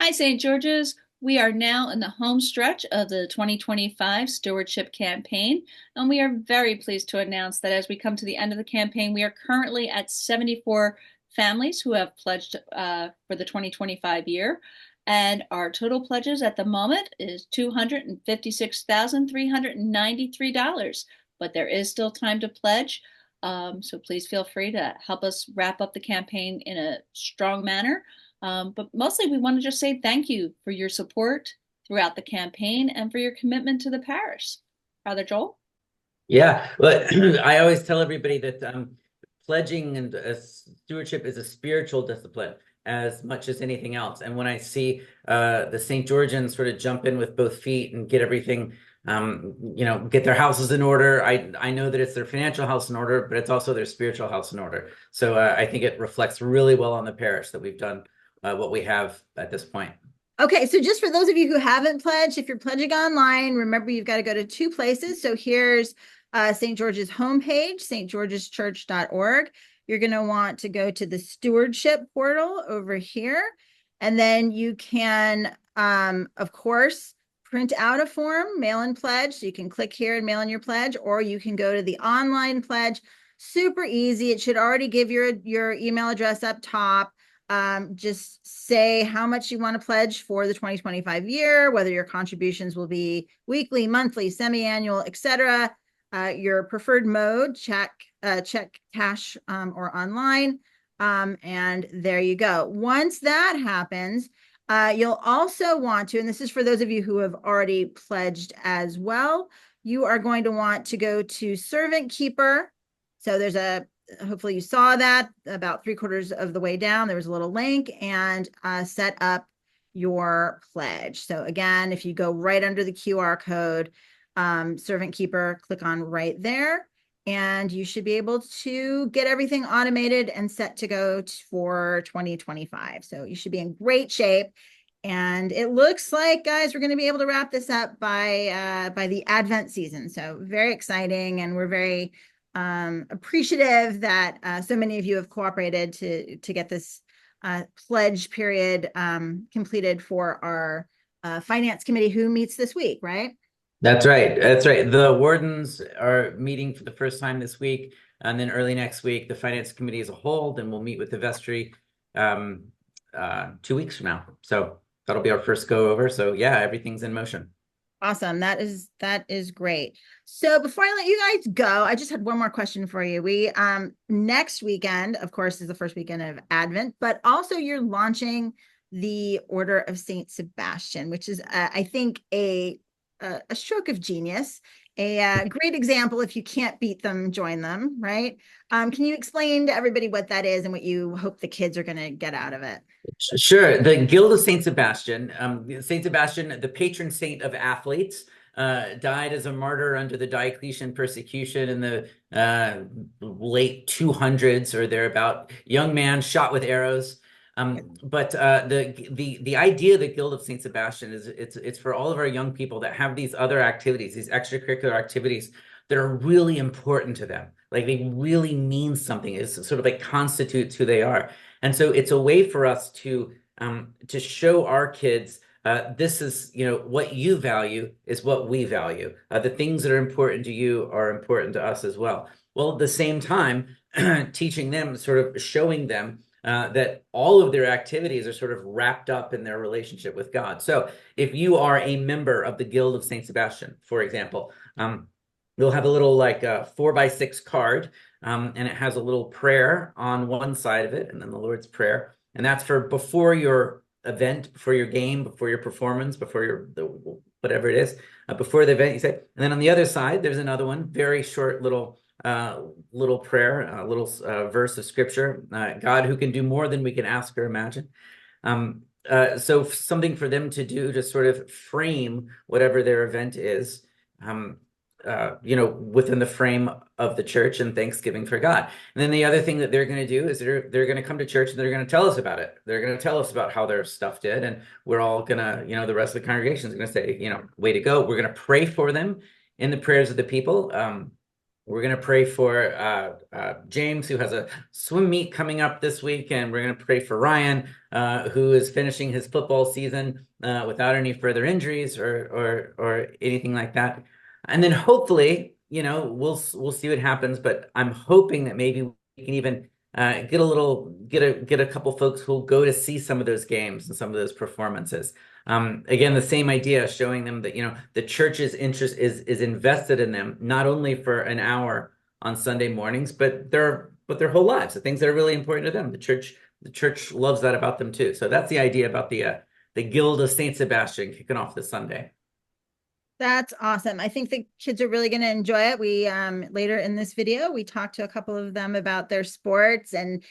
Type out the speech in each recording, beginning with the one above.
Hi, St. George's. We are now in the home stretch of the 2025 Stewardship Campaign, and we are very pleased to announce that as we come to the end of the campaign, we are currently at 74 families who have pledged for the 2025 year. And our total pledges at the moment is $256,393. But there is still time to pledge. So please feel free to help us wrap up the campaign in a strong manner. But mostly we want to just say thank you for your support throughout the campaign and for your commitment to the parish. Father Joel? Yeah, well, I always tell everybody that pledging and stewardship is a spiritual discipline as much as anything else. And when I see the St. Georgians sort of jump in with both feet and get everything, get their houses in order, I know that it's their financial house in order, but it's also their spiritual house in order. So I think it reflects really well on the parish that we've done what we have at this point. Okay, so just for those of you who haven't pledged, if you're pledging online, remember you've got to go to two places. So here's St. George's homepage, stgeorgeschurch.org. You're going to want to go to the stewardship portal over here. And then you can, of course, print out a form, mail in pledge. So you can click here and mail in your pledge, or you can go to the online pledge. Super easy. It should already give your email address up top. Just say how much you want to pledge for the 2025 year, whether your contributions will be weekly, monthly, semi-annual, etc. Your preferred mode, check cash or online. And there you go. Once that happens, you'll also want to, and this is for those of you who have already pledged as well, you are going to want to go to Servant Keeper. So there's hopefully you saw that about 3/4 of the way down, there was a little link, and set up your pledge. So again, if you go right under the QR code, Servant Keeper, click on right there, and you should be able to get everything automated and set to go for 2025. So you should be in great shape. And it looks like, guys, we're going to be able to wrap this up by the Advent season. So very exciting, and we're very appreciative that so many of you have cooperated to get this pledge period completed for our finance committee, who meets this week, right? That's right. That's right. The wardens are meeting for the first time this week, and then early next week, the finance committee as a whole, then we'll meet with the vestry 2 weeks from now. So that'll be our first go over. So yeah, everything's in motion. Awesome. That is great. So before I let you guys go, I just had one more question for you. We next weekend, of course, is the first weekend of Advent, but also you're launching the Order of Saint Sebastian, which is I think a stroke of genius, a great example. If you can't beat them, join them, right? Can you explain to everybody what that is and what you hope the kids are going to get out of it? Sure. The Guild of Saint Sebastian, Saint Sebastian, the patron saint of athletes, died as a martyr under the Diocletian persecution in the late 200s or thereabout. Young man shot with arrows. But the idea of the Guild of Saint Sebastian is it's for all of our young people that have these other activities, these extracurricular activities that are really important to them. Like they really mean something. It's sort of like constitutes who they are. And so it's a way for us to show our kids this is, what you value is what we value. The things that are important to you are important to us as well. Well, at the same time, teaching them, sort of showing them that all of their activities are sort of wrapped up in their relationship with God. So if you are a member of the Guild of Saint Sebastian, for example, we'll have a little like 4x6 card, and it has a little prayer on one side of it, and then the Lord's Prayer. And that's for before your event, before your game, before your performance, before whatever it is, before the event, you say. And then on the other side, there's another one, very short little prayer, a little verse of scripture, God who can do more than we can ask or imagine. So something for them to do to sort of frame whatever their event is, within the frame of the church and thanksgiving for God. And then the other thing that they're going to do is they're going to come to church and they're going to tell us about it. They're going to tell us about how their stuff did. And we're all going to, the rest of the congregation is going to say, way to go. We're going to pray for them in the prayers of the people. We're going to pray for James, who has a swim meet coming up this week, and we're going to pray for Ryan, who is finishing his football season without any further injuries or anything like that. And then hopefully, we'll see what happens. But I'm hoping that maybe we can even get a couple folks who'll go to see some of those games and some of those performances. Again, the same idea, showing them that the church's interest is invested in them, not only for an hour on Sunday mornings, but their whole lives, the things that are really important to them. The church loves that about them too. So that's the idea about the Guild of Saint Sebastian kicking off this Sunday. That's awesome. I think the kids are really going to enjoy it. We later in this video, we talked to a couple of them about their sports and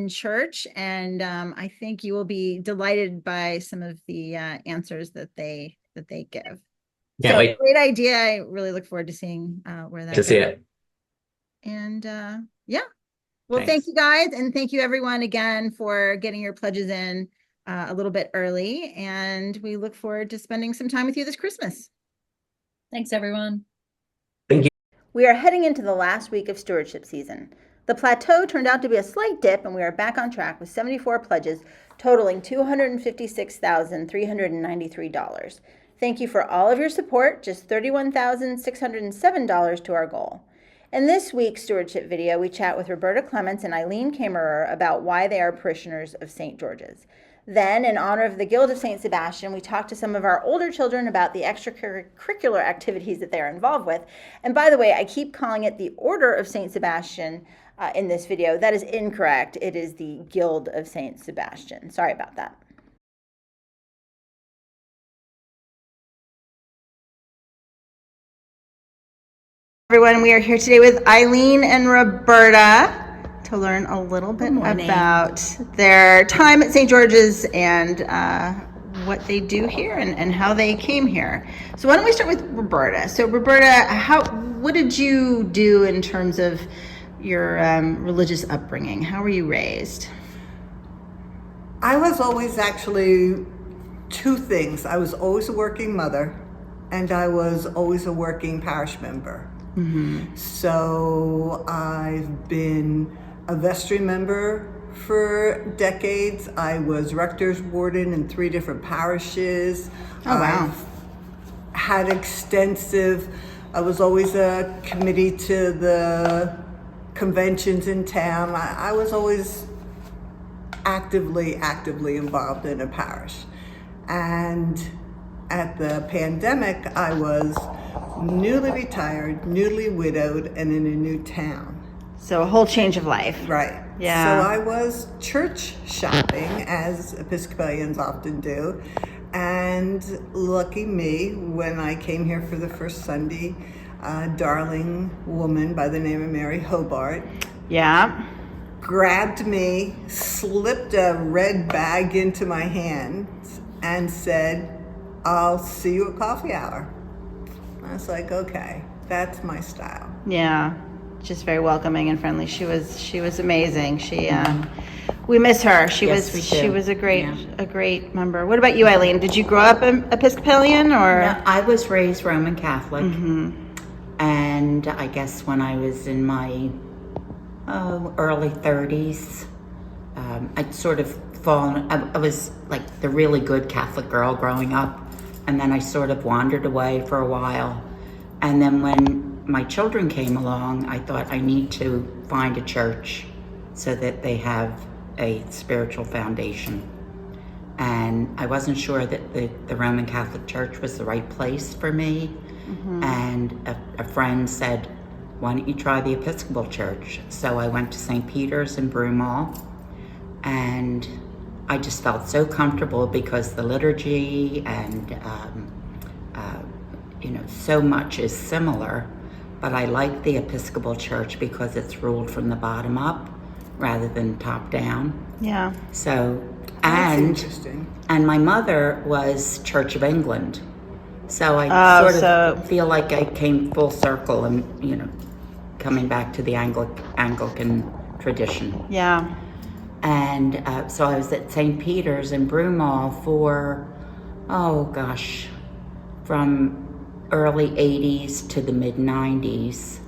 church, and I think you will be delighted by some of the answers that they give. Can't wait. Great idea. I really look forward to seeing where that goes. See it. And yeah. Well, Thanks. Thank you guys, and thank you everyone again for getting your pledges in a little bit early, and we look forward to spending some time with you this Christmas. Thanks, everyone. Thank you. We are heading into the last week of stewardship season. The plateau turned out to be a slight dip, and we are back on track with 74 pledges totaling $256,393. Thank you for all of your support, just $31,607 to our goal. In this week's stewardship video, we chat with Roberta Clements and Eileen Kammerer about why they are parishioners of St. George's. Then, in honor of the Guild of St. Sebastian, we talked to some of our older children about the extracurricular activities that they are involved with. And by the way, I keep calling it the Order of St. Sebastian in this video. That is incorrect. It is the Guild of St. Sebastian. Sorry about that. Everyone, we are here today with Eileen and Roberta to learn a little bit about their time at St. George's and what they do here and how they came here. So why don't we start with Roberta? So Roberta, what did you do in terms of your religious upbringing? How were you raised? I was always actually two things. I was always a working mother, and I was always a working parish member. Mm-hmm. So I've been a vestry member for decades. I was rector's warden in 3 different parishes. Oh, wow. I was always a committee to the conventions in town. I was always actively involved in a parish. And at the pandemic, I was newly retired, newly widowed, and in a new town. So a whole change of life. Right. Yeah. So I was church shopping, as Episcopalians often do. And lucky me, when I came here for the first Sunday, a darling woman by the name of Mary Hobart. Yeah. Grabbed me, slipped a red bag into my hand, and said, "I'll see you at coffee hour." I was like, okay, that's my style. Yeah. Just very welcoming and friendly. She was amazing. We miss her. She was a great member. What about you, Eileen? Did you grow up Episcopalian or? No, I was raised Roman Catholic, and I guess when I was in my early 30s, I'd sort of fallen. I was like the really good Catholic girl growing up, and then I sort of wandered away for a while, and then when my children came along, I thought I need to find a church so that they have a spiritual foundation. And I wasn't sure that the Roman Catholic Church was the right place for me. Mm-hmm. And a friend said, "Why don't you try the Episcopal Church?" So I went to St. Peter's in Broomall, and I just felt so comfortable because the liturgy and so much is similar. But I like the Episcopal Church because it's ruled from the bottom up rather than top down. Yeah. So, that's interesting. And my mother was Church of England. So I feel like I came full circle and, coming back to the Anglican tradition. Yeah. And so I was at St. Peter's in Broomall for, from early 80s to the mid 90s.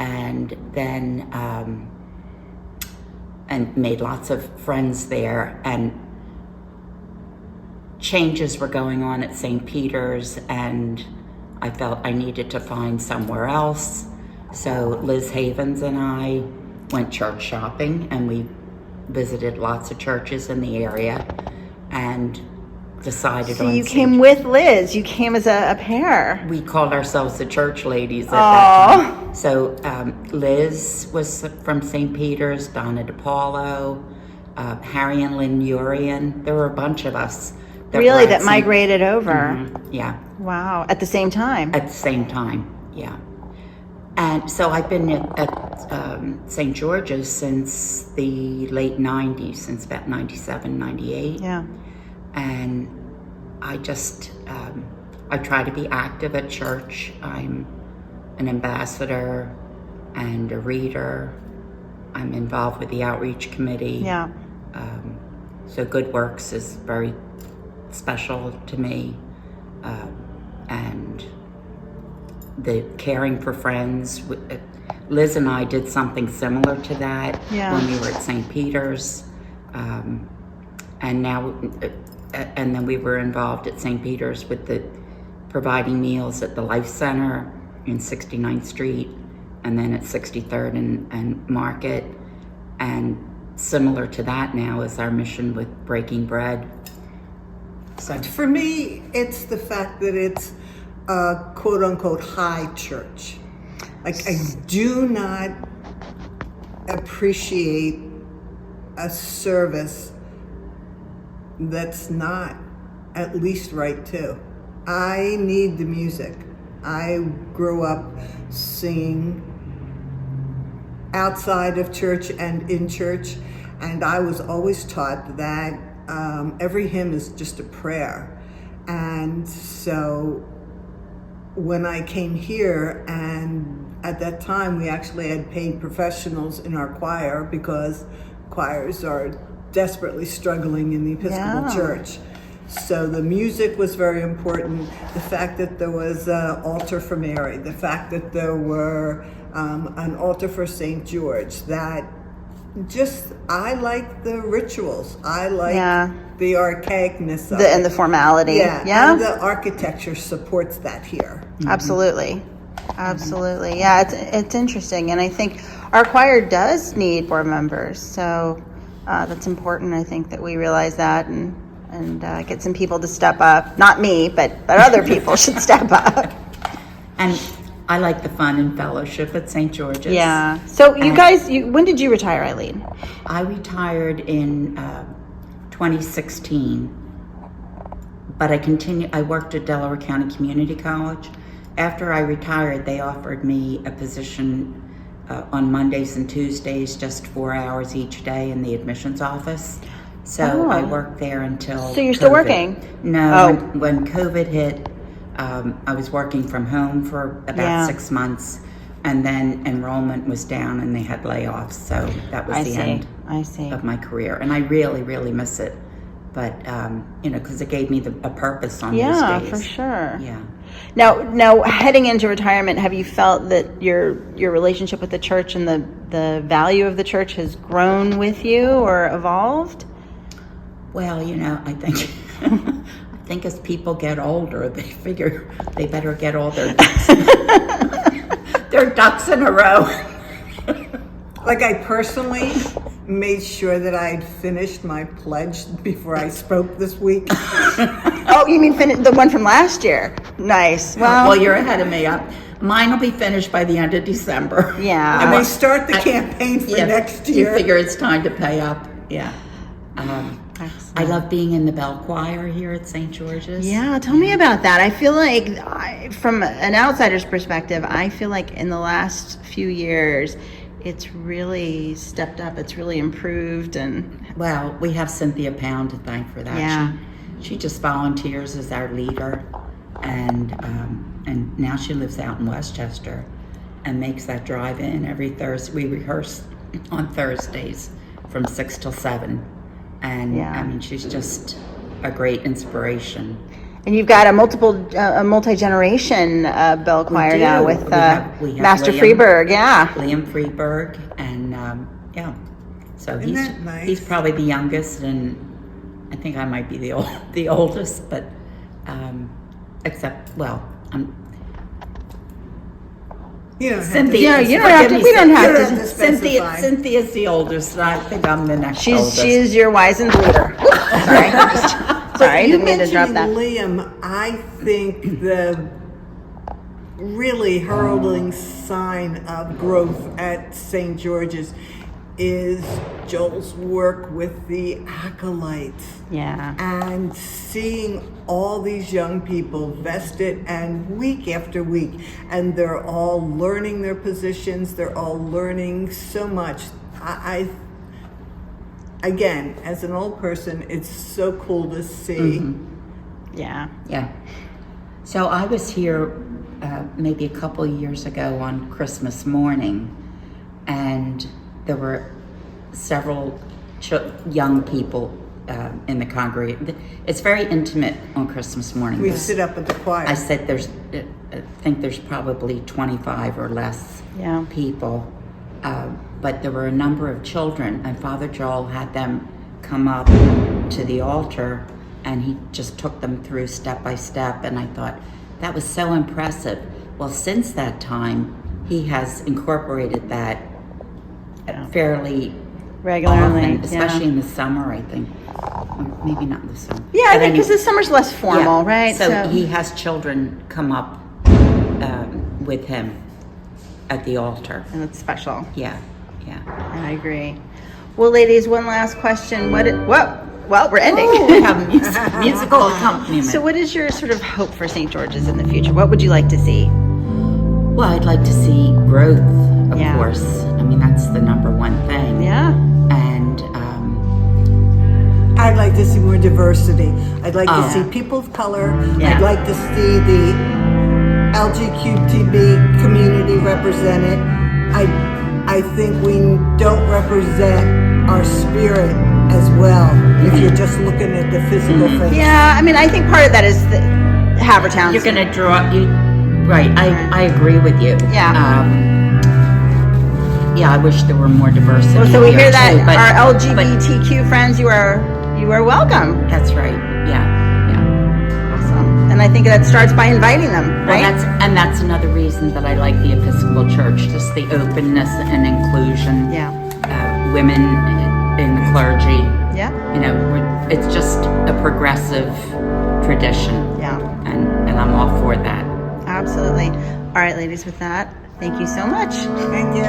and then and made lots of friends there, and changes were going on at St. Peter's, and I felt I needed to find somewhere else. So Liz Havens and I went church shopping, and we visited lots of churches in the area and decided So on you St. came with Liz. You came as a pair. We called ourselves the church ladies at that time. So Liz was from St. Peter's, Donna DePaulo, Harry and Lynn Urian. There were a bunch of us. Really, that migrated over. Mm-hmm. Yeah. Wow. At the same time. At the same time, yeah. And so I've been at St. George's since the late 90s, since about 97, 98. Yeah. And I just, I try to be active at church. I'm an ambassador and a reader. I'm involved with the outreach committee. Yeah. So Good Works is very special to me. And the Caring for Friends, Liz and I did something similar to that when we were at St. Peter's. And now, and then we were involved at St. Peter's with the providing meals at the Life Center in 69th Street, and then at 63rd and Market. And similar to that now is our mission with Breaking Bread. So For me, it's the fact that it's a quote unquote high church. Like, I do not appreciate a service that's not at least right too. I need the music. I grew up singing outside of church and in church, and I was always taught that every hymn is just a prayer. And so when I came here, and at that time we actually had paid professionals in our choir because choirs are desperately struggling in the Episcopal Church. So the music was very important. The fact that there was an altar for Mary, the fact that there were an altar for St. George, that just, I like the rituals. I like the archaicness of it. And the formality. Yeah. And the architecture supports that here. Absolutely. Absolutely. Yeah, it's interesting. And I think our choir does need more members. So that's important, I think, that we realize that and get some people to step up. Not me, but other people should step up. And I like the fun and fellowship at St. George's. Yeah. So you guys, when did you retire, Eileen? I retired in 2016, but I worked at Delaware County Community College. After I retired, they offered me a position on Mondays and Tuesdays, just 4 hours each day in the admissions office. So I worked there until So you're still working? No, when COVID hit, I was working from home for about 6 months, and then enrollment was down and they had layoffs. So that was the end of my career. And I really, really miss it. But, because it gave me a purpose on those days. Yeah, for sure. Yeah. Now, heading into retirement, have you felt that your relationship with the church and the value of the church has grown with you or evolved? Well, I think as people get older, they figure they better get all their ducks in a row. Like, I personally made sure that I'd finished my pledge before I spoke this week. Oh, you mean the one from last year? Nice. Well, you're ahead of me. Mine will be finished by the end of December. Yeah. And they start the campaign for next year. You figure it's time to pay up. Yeah. I love being in the bell choir here at St. George's. Yeah, tell me about that. I feel like, from an outsider's perspective, I feel like in the last few years, it's really stepped up. It's really improved. And well, we have Cynthia Pound to thank for that. Yeah. She just volunteers as our leader, and now she lives out in Westchester and makes that drive in every Thursday. We rehearse on Thursdays from 6 till 7. And I mean, she's just a great inspiration. And you've got a multi-generation bell choir now with we have Master Liam, Freeberg. Yeah. Liam Freeberg, and yeah. So Isn't that nice? he's probably the youngest, and I think I might be the oldest, but except, well, You don't have to. Cynthia. You don't have to. We don't have to. specify. Cynthia's the oldest, and I think I'm the next oldest. She's your wizened leader. Sorry, sorry, You didn't mean to drop that. mentioned Liam. I think the really heralding sign of growth at St. George's is Joel's work with the acolytes. Yeah. And seeing all these young people vested and week after week, and they're all learning their positions, they're all learning so much. Again, as an old person, it's so cool to see. Yeah. Yeah. So I was here maybe a couple years ago on Christmas morning, and there were several young people in the congregation. It's very intimate on Christmas morning. We sit up at the choir. I said I think there's probably 25 or less people, but there were a number of children, and Father Joel had them come up to the altar, and he just took them through step by step, and I thought that was so impressive. Well, since that time, he has incorporated that fairly Regularly, often, especially in the summer, I think. Or maybe not in the summer. Yeah, I But think because the summer's less formal, right? So he has children come up with him at the altar. and it's special. Yeah. I agree. Well, ladies, one last question. Well, we're ending. We have musical accompaniment. So what is your sort of hope for St. George's in the future? What would you like to see? Well, I'd like to see growth, of Yeah. course. I mean, that's the number one thing. Yeah. And I'd like to see more diversity. I'd like to Oh. see people of color. Yeah. I'd like to see the LGBTB community represented. I think we don't represent our spirit as well if you're just looking at the physical things. Yeah, I mean, I think part of that is the Havertown. you're going to right. I agree with you. Yeah. Yeah, I wish there were more diversity. Well, so we here, hear that too, but- our LGBTQ friends, you are welcome. That's right. Yeah. Awesome. And I think that starts by inviting them, Well, right? that's another reason that I like the Episcopal Church, just the openness and inclusion. Yeah. Women in the clergy. Yeah. You know, it's just a progressive tradition. Yeah. And I'm all for that. Absolutely. All right, ladies, with that, thank you so much. Thank you.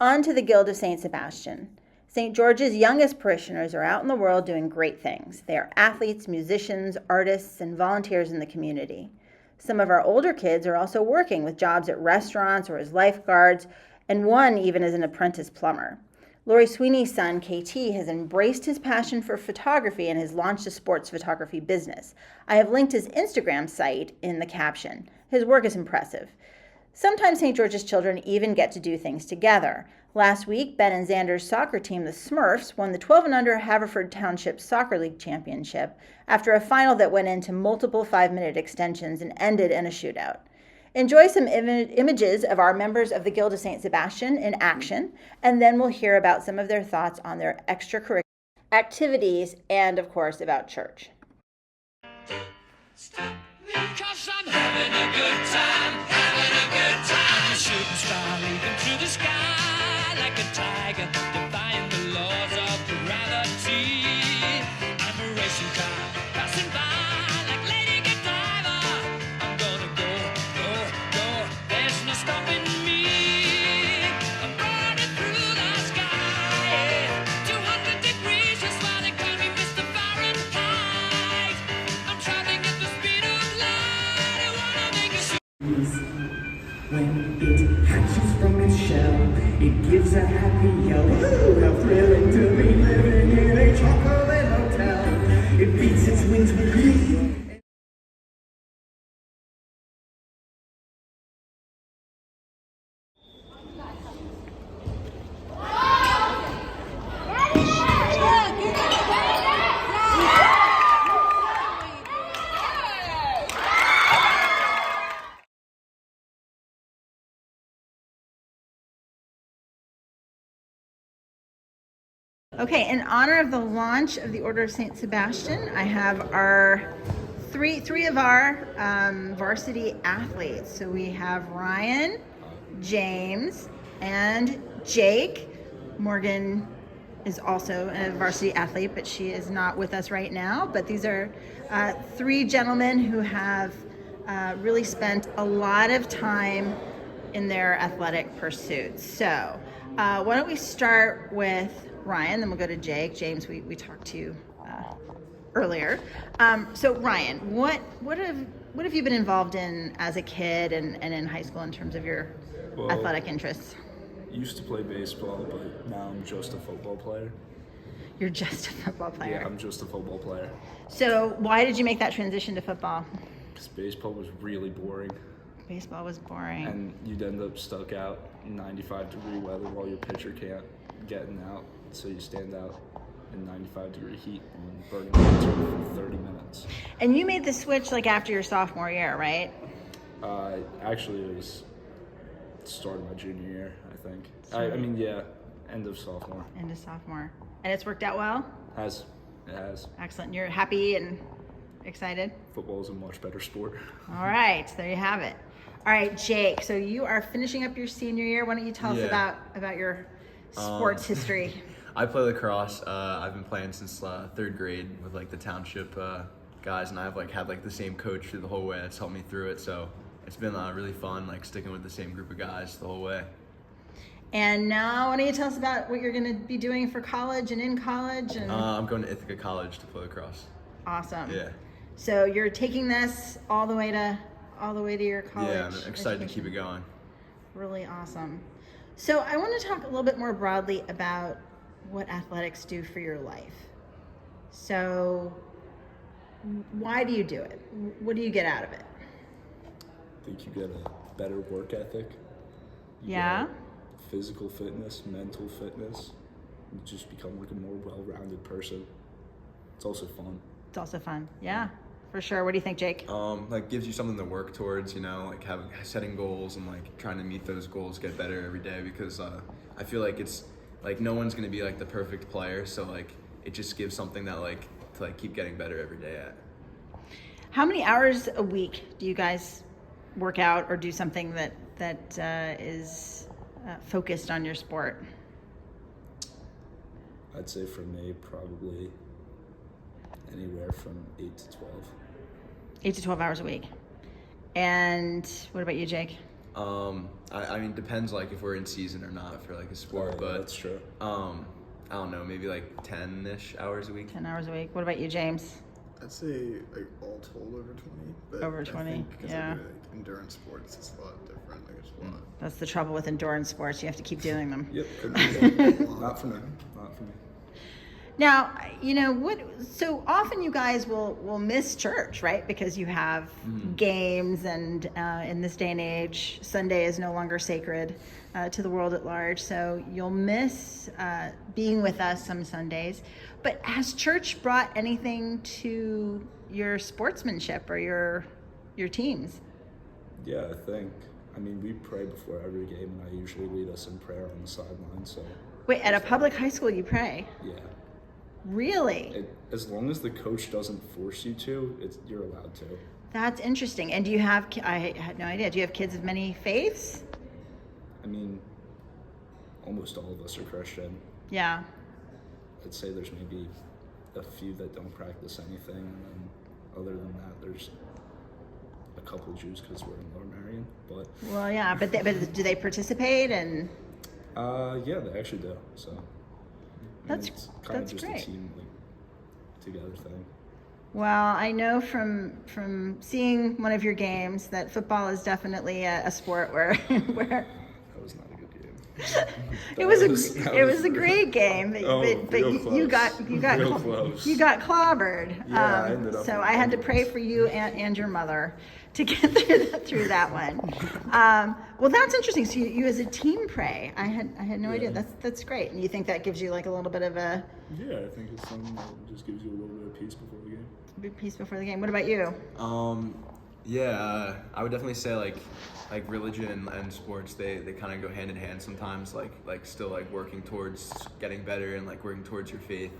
On to the Guild of St. Sebastian. St. George's youngest parishioners are out in the world doing great things. They are athletes, musicians, artists, and volunteers in the community. Some of our older kids are also working with jobs at restaurants or as lifeguards, and one even as an apprentice plumber. Lori Sweeney's son, KT, has embraced his passion for photography and has launched a sports photography business. I have linked his Instagram site in the caption. His work is impressive. Sometimes St. George's children even get to do things together. Last week, Ben and Xander's soccer team, the Smurfs, won the 12 and under Haverford Township Soccer League Championship after a final that went into multiple 5-minute extensions and ended in a shootout. Enjoy some images of our members of the Guild of St. Sebastian in action, and then we'll hear about some of their thoughts on their extracurricular activities and, of course, about church. Stop me, 'cause I'm having a good time, A shooting star leaping through the sky like a tiger, defying the laws of gravity. I'm a racing car passing by like Lady Godiva. I'm gonna go. There's no stopping me. I'm burning through the sky. 200 degrees, just why they call me Mr. Fahrenheit. I'm traveling at the speed of light. I wanna make a When it hatches from its shell, it gives a happy yell. Okay, in honor of the launch of the Order of St. Sebastian, I have our three of our varsity athletes. So we have Ryan, James, and Jake. Morgan is also a varsity athlete, but she is not with us right now. But these are three gentlemen who have really spent a lot of time in their athletic pursuits. So why don't we start with Ryan, then we'll go to Jake. James, we talked to you earlier. So Ryan, what have you been involved in as a kid and in high school in terms of your athletic interests? Used to play baseball, but now I'm just a football player. You're just a football player. Yeah, I'm just a football player. So why did you make that transition to football? Because baseball was really boring. Baseball was boring. And you'd end up stuck out in 95-degree weather while your pitcher can't get out. So you stand out in 95-degree heat and burning the turf for 30 minutes. And you made the switch like after your sophomore year, right? Actually, it was the start of my junior year, I think. I mean, yeah, end of sophomore. End of sophomore. And it's worked out well? It has. Excellent. You're happy and excited? Football is a much better sport. All right, there you have it. All right, Jake, so you are finishing up your senior year. Why don't you tell us about your sports history? I play lacrosse. I've been playing since third grade with like the township guys, and I've like had like the same coach through the whole way that's helped me through it. So it's been really fun, like sticking with the same group of guys the whole way. And now, why don't you tell us about what you're going to be doing for college and in college? And I'm going to Ithaca College to play lacrosse. Awesome. Yeah. So you're taking this all the way to your college. Yeah, I'm excited to keep it going. Really awesome. So I want to talk a little bit more broadly about what athletics do for your life. So why do you do it? What do you get out of it? I think you get a better work ethic. You Yeah. get physical fitness, mental fitness. You just become like a more well-rounded person. It's also fun. It's also fun. Yeah, for sure. What do you think, Jake? Like gives you something to work towards, you know, like setting goals and like trying to meet those goals, get better every day, because I feel like it's like no one's gonna be like the perfect player, so like it just gives something that like to like keep getting better every day at. How many hours a week do you guys work out or do something that is focused on your sport? I'd say for me, probably anywhere from 8 to 12. 8 to 12 hours a week. And what about you, Jake? I mean, depends like if we're in season or not for like a sport, Yeah, but that's true. I don't know, maybe like 10-ish hours a week. 10 hours a week. What about you, James? I'd say like all told over 20. But Over 20, I think because yeah. I do like endurance sports, it's a lot different. Like it's a lot. That's the trouble with endurance sports. You have to keep doing them. Yep. Not for me. Not for me. Now, you know, so often you guys will miss church, right? Because you have games, and in this day and age, Sunday is no longer sacred to the world at large. So you'll miss being with us some Sundays. But has church brought anything to your sportsmanship or your teams? Yeah, I think. I mean, we pray before every game, and I usually lead us in prayer on the sideline. So. Wait, at a public high school you pray? Yeah. Really? As long as the coach doesn't force you to, you're allowed to. That's interesting. And do you have, I had no idea, do you have kids of many faiths? I mean, almost all of us are Christian. Yeah. I'd say there's maybe a few that don't practice anything, and then other than that, there's a couple Jews because we're in Lower Marion. But Well, yeah, but do they participate? And yeah, they actually do. So I mean, it's kind that's of just great. a team like together thing. Well, I know from seeing one of your games that football is definitely a sport where That was not a good game. it was a great game, but real you got Real close. you got clobbered. Yeah, I ended up so in I had to pray finals. for you and your mother to get through that one. Well, that's interesting. So you as a team pray. I had no idea. That's great. And you think that gives you like a little bit of a Yeah, I think it's something that just gives you a little bit of peace before the game. big piece before the game. What about you? Yeah, I would definitely say like religion and sports, they kind of go hand in hand sometimes, like still like working towards getting better and like working towards your faith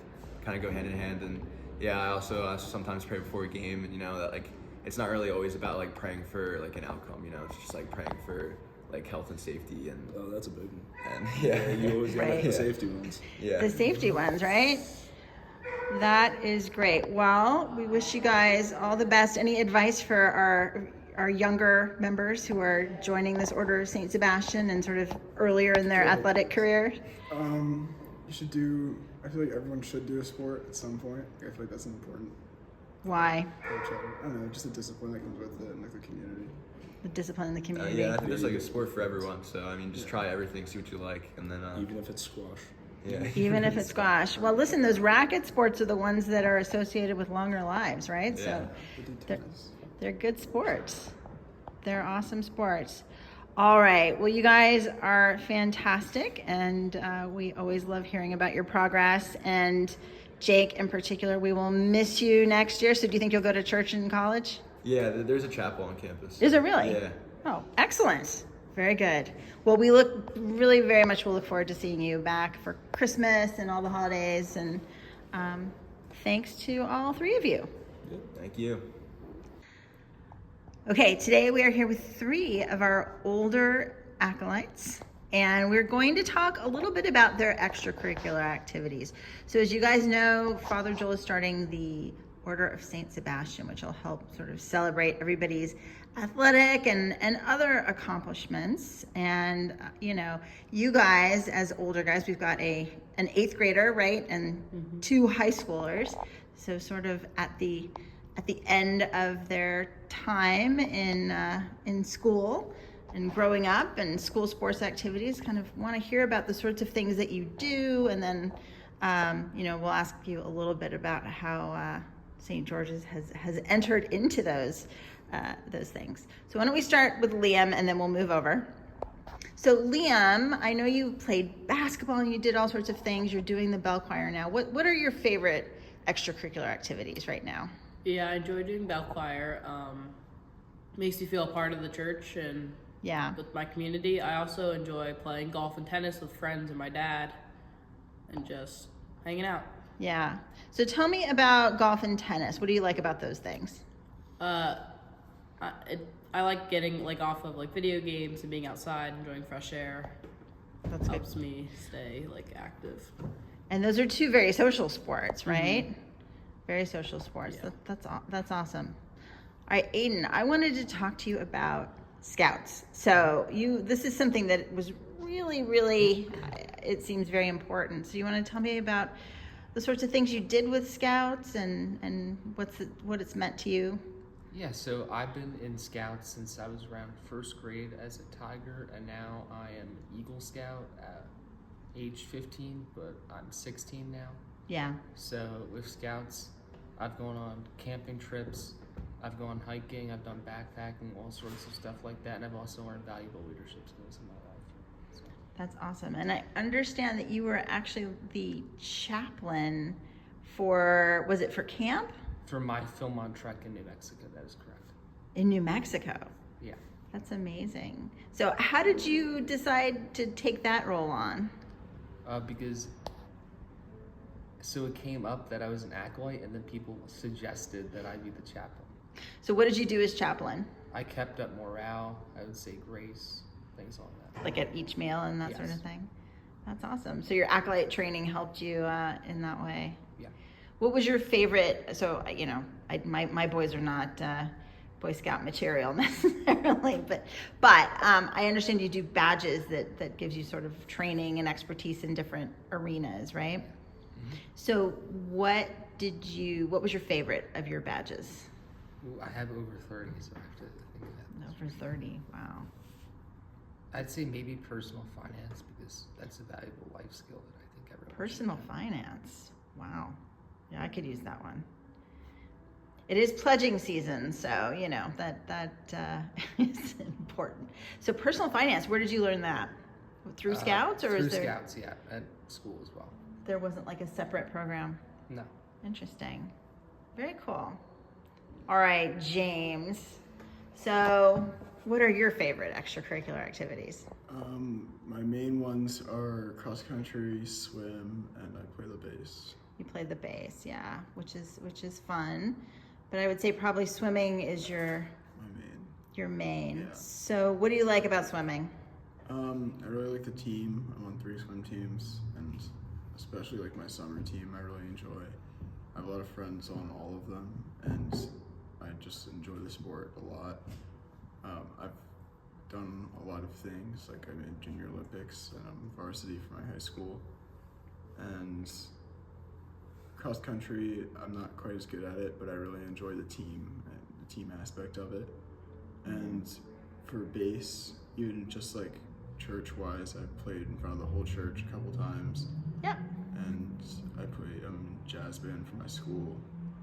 kind of go hand in hand. And yeah, I also sometimes pray before a game, and that like it's not really always about like praying for like an outcome, it's just like praying for like health and safety. And Oh, that's a big one. and yeah, You always got Right. the safety ones. yeah. The safety ones, right? That is great. Well, we wish you guys all the best. Any advice for our younger members who are joining this Order of Saint Sebastian and sort of earlier in their athletic career? You should do. I feel like everyone should do a sport at some point. I feel like that's an important Why? approach. I don't know, just the discipline that comes with it and like the community. The discipline in the community. Yeah, I think there's like a sport for everyone. So I mean, just try everything, see what you like, and then Even if it's squash. yeah. Even if it's squash. Well, listen, those racket sports are the ones that are associated with longer lives, right? Yeah. So We do they're, tennis. they're good sports. They're awesome sports. All right. Well, you guys are fantastic, and we always love hearing about your progress. And Jake, in particular, we will miss you next year. So, do you think you'll go to church in college? Yeah, there's a chapel on campus. Is it really? Yeah. Oh, excellent. Very good. Well, we look really very much will look forward to seeing you back for Christmas and all the holidays. And thanks to all three of you. Thank you. Okay, today we are here with three of our older acolytes, and we're going to talk a little bit about their extracurricular activities. So as you guys know, Father Joel is starting the Order of Saint Sebastian, which will help sort of celebrate everybody's athletic and other accomplishments. And you guys as older guys, we've got an 8th grader, right, and 2 high schoolers. So sort of at the end of their time in school and growing up and school sports activities, kind of want to hear about the sorts of things that you do, and then we'll ask you a little bit about how St. George's has entered into those things. So why don't we start with Liam, and then we'll move over. So Liam, I know you played basketball and you did all sorts of things. You're doing the bell choir now. What are your favorite extracurricular activities right now? Yeah, I enjoy doing bell choir. Makes me feel a part of the church and Yeah. with my community. I also enjoy playing golf and tennis with friends and my dad and just hanging out. Yeah. So tell me about golf and tennis. What do you like about those things? I like getting off of video games and being outside, enjoying fresh air. That's good. Helps me stay active. And those are 2 very social sports, right? Very social sports. Yeah. That's awesome. All right, Aiden, I wanted to talk to you about Scouts. So this is something that was really, really, it seems very important. So you want to tell me about the sorts of things you did with Scouts and what it's meant to you? Yeah, so I've been in Scouts since I was around 1st grade as a Tiger, and now I am Eagle Scout at age 15, but I'm 16 now. Yeah. So with Scouts, I've gone on camping trips, I've gone hiking, I've done backpacking, all sorts of stuff like that, and I've also learned valuable leadership skills in my life. So. That's awesome. And I understand that you were actually the chaplain was it for camp? For my Philmont trek in New Mexico, that is correct. In New Mexico. Yeah. That's amazing. So how did you decide to take that role on? So it came up that I was an acolyte, and then people suggested that I be the chaplain. So what did you do as chaplain? I kept up morale, I would say grace, things like that. Like at each meal and that sort of Yes. thing? That's awesome. So your acolyte training helped you in that way. Yeah. What was your favorite? So, my boys are not Boy Scout material necessarily, but I understand you do badges that gives you sort of training and expertise in different arenas, right? Mm-hmm. So what was your favorite of your badges? Ooh, I have over 30, so I have to think of that. Over 30, wow. I'd say maybe personal finance, because that's a valuable life skill that I think everyone Personal should have. finance, wow. Yeah, I could use that one. It is pledging season, so that is important. So personal finance, where did you learn that? Through Scouts, or through is there? Scouts, yeah, at school as well. There wasn't like a separate program. No. Interesting. Very cool. All right, James. So what are your favorite extracurricular activities? My main ones are cross country, swim, and I play the bass. You play the bass, yeah, which is fun. But I would say probably swimming is your main. Yeah. So what do you like about swimming? I really like the team. I'm on 3 swim teams, and especially like my summer team, I really enjoy. I have a lot of friends on all of them, and I just enjoy the sport a lot. I've done a lot of things, like I made Junior Olympics, and I'm varsity for my high school. And cross country, I'm not quite as good at it, but I really enjoy the team and the team aspect of it. And for bass, even just like church-wise, I've played in front of the whole church a couple times. Yeah. And I'm in jazz band for my school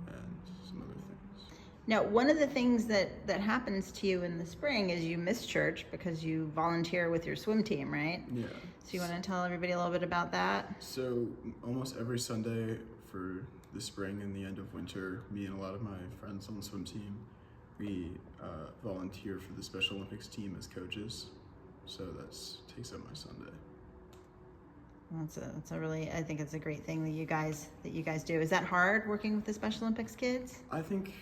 and some other things. Now, one of the things that happens to you in the spring is you miss church because you volunteer with your swim team, right? Yeah. So you want to tell everybody a little bit about that? So almost every Sunday for the spring and the end of winter, me and a lot of my friends on the swim team, we volunteer for the Special Olympics team as coaches. So takes up my Sunday. That's a really, I think it's a great thing that you guys do. Is that hard working with the Special Olympics kids? I think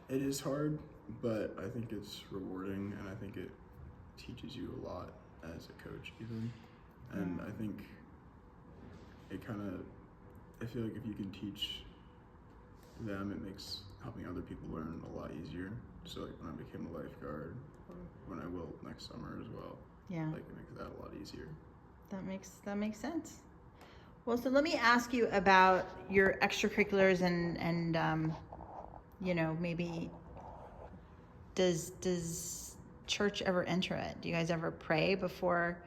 it is hard, but I think it's rewarding, and I think it teaches you a lot as a coach even. And I think it I feel like if you can teach them, it makes helping other people learn a lot easier. So like when I became a lifeguard, or when I will next summer as well, Yeah. like it makes that a lot easier. That makes sense. Well, so let me ask you about your extracurriculars and maybe does church ever enter it? Do you guys ever pray before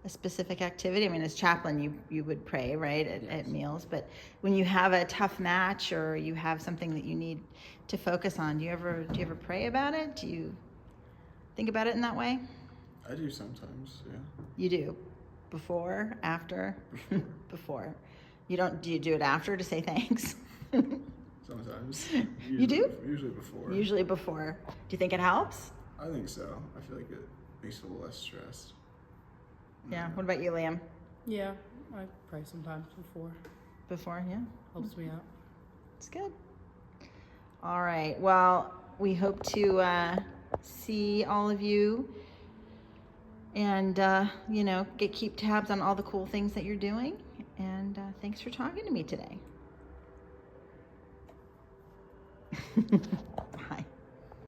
a specific activity? I mean, as chaplain, you would pray, right, at meals. But when you have a tough match or you have something that you need to focus on, do you ever pray about it? Do you think about it in that way? I do sometimes, yeah. You do. Before, after, before. Do you do it after to say thanks? Sometimes. You do? Usually before. Usually before. Do you think it helps? I think so. I feel like it makes you a little less stressed. Yeah. What about you, Liam? Yeah, I pray sometimes before. Before, yeah. Helps me out. It's good. All right. Well, we hope to see all of you and, keep tabs on all the cool things that you're doing. And thanks for talking to me today.